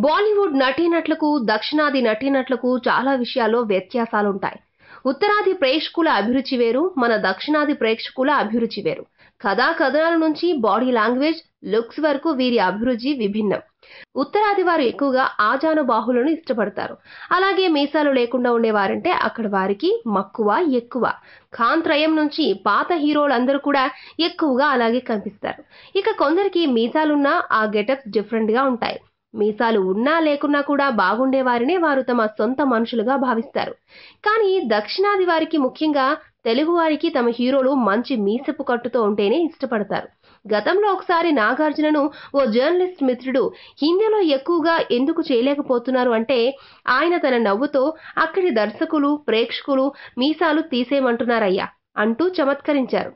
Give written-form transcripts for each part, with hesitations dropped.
బాలీవుడ్ నటీనటులకు దక్షిణాది నటీనటులకు చాలా విషయాల్లో వ్యత్యాసాలుంటాయి. ఉత్తరాది ప్రేక్షకుల అభిరుచి వేరు, మన దక్షిణాది ప్రేక్షకుల అభిరుచి వేరు. కథా కథనాల నుంచి బాడీ లాంగ్వేజ్, లుక్స్ వరకు వీరి అభిరుచి విభిన్నం. ఉత్తరాది వారు ఎక్కువగా ఆజానుబాహులను ఇష్టపడతారు. అలాగే మీసాలు లేకుండా ఉండేవారంటే అక్కడ వారికి మక్కువ ఎక్కువ. ఖాన్ త్రయం నుంచి పాత హీరోలందరూ కూడా ఎక్కువగా అలాగే కనిపిస్తారు. ఇక కొందరికి మీసాలున్నా ఆ గెటప్స్ డిఫరెంట్ గా ఉంటాయి. మీసాలు ఉన్నా లేకున్నా కూడా బాగుండేవారినే వారు తమ సొంత మనుషులుగా భావిస్తారు. కానీ దక్షిణాది వారికి, ముఖ్యంగా తెలుగు వారికి తమ హీరోలు మంచి మీసపు కట్టుతో ఉంటేనే ఇష్టపడతారు. గతంలో ఒకసారి నాగార్జునను ఓ జర్నలిస్ట్ మిత్రుడు హిందీలో ఎక్కువగా ఎందుకు చేయలేకపోతున్నారు అంటే ఆయన తన నవ్వుతో అక్కడి దర్శకులు, ప్రేక్షకులు మీసాలు తీసేయమంటున్నారయ్యా అంటూ చమత్కరించారు.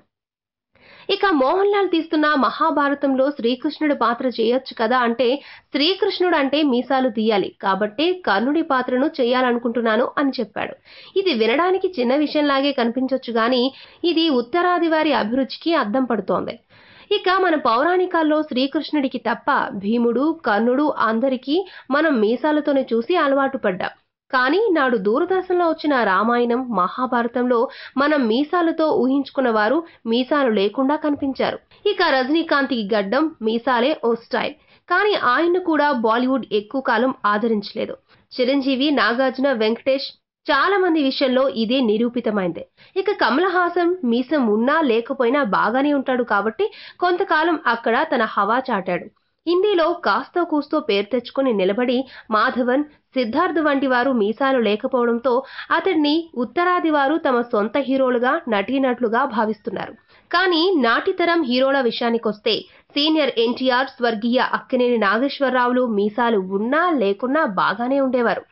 ఇక మోహన్ లాల్ తీస్తున్న మహాభారతంలో శ్రీకృష్ణుడి పాత్ర చేయొచ్చు కదా అంటే శ్రీకృష్ణుడు అంటే మీసాలు తీయాలి కాబట్టే కర్ణుడి పాత్రను చేయాలనుకుంటున్నాను అని చెప్పాడు. ఇది వినడానికి చిన్న విషయంలాగే కనిపించొచ్చు గానీ ఇది ఉత్తరాది వారి అభిరుచికి అద్దం పడుతోంది. ఇక మన పౌరాణికాల్లో శ్రీకృష్ణుడికి తప్ప భీముడు, కర్ణుడు అందరికీ మనం మీసాలతోనే చూసి అలవాటు పడ్డాం. కానీ నాడు దూరదర్శన్లో వచ్చిన రామాయణం, మహాభారతంలో మనం మీసాలతో ఊహించుకున్న వారు మీసాలు లేకుండా కనిపించారు. ఇక రజనీకాంత్కి గడ్డం, మీసాలే ఓ స్టైల్. కానీ ఆయన్ను కూడా బాలీవుడ్ ఎక్కువ కాలం ఆదరించలేదు. చిరంజీవి, నాగార్జున, వెంకటేష్ చాలా మంది విషయంలో ఇదే నిరూపితమైందే. ఇక కమల్ హాసన్ మీసం ఉన్నా లేకపోయినా బాగానే ఉంటాడు కాబట్టి కొంతకాలం అక్కడ తన హవా చాటాడు. హిందీలో కాస్తో కూస్తో పేరు తెచ్చుకుని నిలబడి మాధవన్, సిద్ధార్థ్ వంటి వారు మీసాలు లేకపోవడంతో అతడిని ఉత్తరాది వారు తమ సొంత హీరోలుగా, నటీనటులుగా భావిస్తున్నారు. కానీ నాటితరం హీరోల విషయానికొస్తే సీనియర్ ఎన్టీఆర్, స్వర్గీయ అక్కినేని నాగేశ్వరరావులు మీసాలు ఉన్నా లేకున్నా బాగానే ఉండేవారు.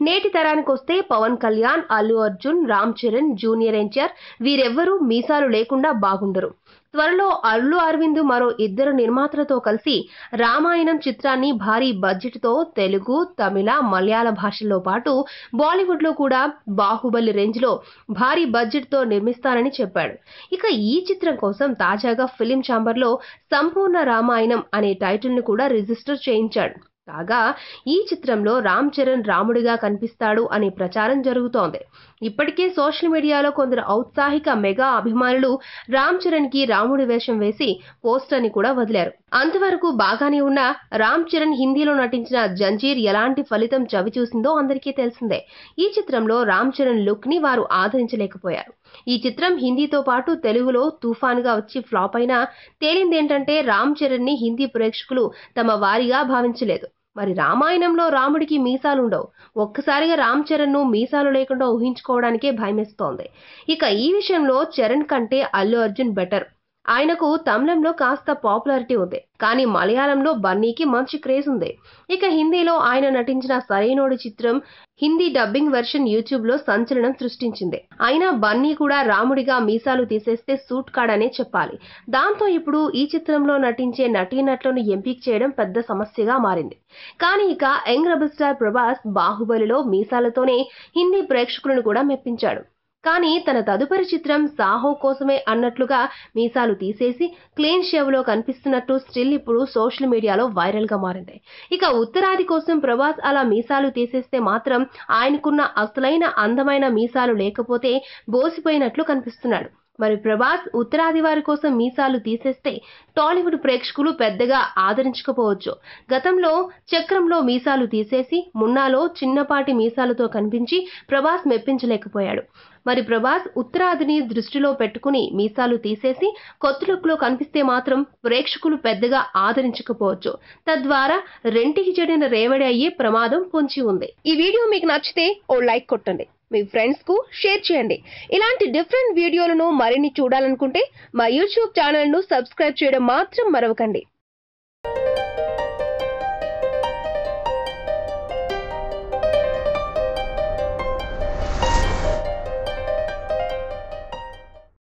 నేటి తరానికొస్తే పవన్ కళ్యాణ్, అల్లు అర్జున్, రామ్ చరణ్, జూనియర్ ఎన్టీఆర్ వీరెవ్వరూ మీసాలు లేకుండా బాగుండరు. త్వరలో అల్లు అరవింద్ మరో 2 నిర్మాతలతో కలిసి రామాయణం చిత్రాన్ని భారీ బడ్జెట్ తో తెలుగు, తమిళ, మలయాళ భాషల్లో పాటు బాలీవుడ్ లో కూడా బాహుబలి రేంజ్ లో భారీ బడ్జెట్ తో నిర్మిస్తానని చెప్పాడు. ఇక ఈ చిత్రం కోసం తాజాగా ఫిలిం ఛాంబర్ లో సంపూర్ణ రామాయణం అనే టైటిల్ ను కూడా రిజిస్టర్ చేయించాడు. కాగా ఈ చిత్రంలో రామ్ చరణ్ రాముడిగా కనిపిస్తాడు అనే ప్రచారం జరుగుతోంది. ఇప్పటికే సోషల్ మీడియాలో కొందరు ఔత్సాహిక మెగా అభిమానులు రామ్ చరణ్ కి రాముడి వేషం వేసి పోస్టర్ ని కూడా వదిలారు. అంతవరకు బాగానే ఉన్న రామ్ చరణ్ హిందీలో నటించిన జంజీర్ ఎలాంటి ఫలితం చవిచూసిందో అందరికీ తెలిసిందే. ఈ చిత్రంలో రామ్ చరణ్ లుక్ ని వారు ఆదరించలేకపోయారు. ఈ చిత్రం హిందీతో పాటు తెలుగులో తుఫాన్ గా వచ్చి ఫ్లాప్ అయినా తేలిందేంటంటే రామ్ చరణ్ ని హిందీ ప్రేక్షకులు తమ వారిగా భావించలేదు. మరి రామాయణంలో రాముడికి మీసాలుండవు. ఒక్కసారిగా రామ్ చరణ్ ను మీసాలు లేకుండా ఊహించుకోవడానికే భయమేస్తోంది. ఇక ఈ విషయంలో చరణ్ కంటే అల్లు అర్జున్ బెటర్. ఆయనకు తమిళంలో కాస్త పాపులారిటీ ఉంది. కానీ మలయాళంలో బన్నీకి మంచి క్రేజ్ ఉంది. ఇక హిందీలో ఆయన నటించిన సరైనోడు చిత్రం హిందీ డబ్బింగ్ వెర్షన్ యూట్యూబ్ లో సంచలనం సృష్టించింది. అయినా బన్నీ కూడా రాముడిగా మీసాలు తీసేస్తే సూట్ కాడనే చెప్పాలి. దాంతో ఇప్పుడు ఈ చిత్రంలో నటించే నటీనటులను ఎంపిక చేయడం పెద్ద సమస్యగా మారింది. కానీ ఇక యంగ్ రెబల్ స్టార్ ప్రభాస్ బాహుబలిలో మీసాలతోనే హిందీ ప్రేక్షకులను కూడా మెప్పించాడు. కానీ తన తదుపరి చిత్రం సాహో కోసమే అన్నట్లుగా మీసాలు తీసేసి క్లీన్ షేవ్ లో కనిపిస్తున్నట్టు స్టిల్ ఇప్పుడు సోషల్ మీడియాలో వైరల్ గా మారింది. ఇక ఉత్తరాది కోసం ప్రభాస్ అలా మీసాలు తీసేస్తే మాత్రం ఆయనకున్న అసలైన అందమైన మీసాలు లేకపోతే బోసిపోయినట్లు కనిపిస్తున్నాడు. మరి ప్రభాస్ ఉత్తరాది వారి కోసం మీసాలు తీసేస్తే టాలీవుడ్ ప్రేక్షకులు పెద్దగా ఆదరించకపోవచ్చు. గతంలో చక్రంలో మీసాలు తీసేసి మున్నాలో చిన్నపాటి మీసాలతో కనిపించి ప్రభాస్ మెప్పించలేకపోయాడు. మరి ప్రభాస్ ఉత్తరాదిని దృష్టిలో పెట్టుకుని మీసాలు తీసేసి కొత్త లుక్ లో కనిపిస్తే మాత్రం ప్రేక్షకులు పెద్దగా ఆదరించకపోవచ్చు. తద్వారా రెంటికి చెడిన రేవడి అయ్యే ప్రమాదం పొంచి ఉంది. ఈ వీడియో మీకు నచ్చితే ఓ లైక్ కొట్టండి. మీ ఫ్రెండ్స్ కు షేర్ చేయండి. ఇలాంటి డిఫరెంట్ వీడియోలను మరిన్ని చూడాలనుకుంటే మా యూట్యూబ్ ఛానల్ ను సబ్స్క్రైబ్ చేయడం మాత్రం మరవకండి.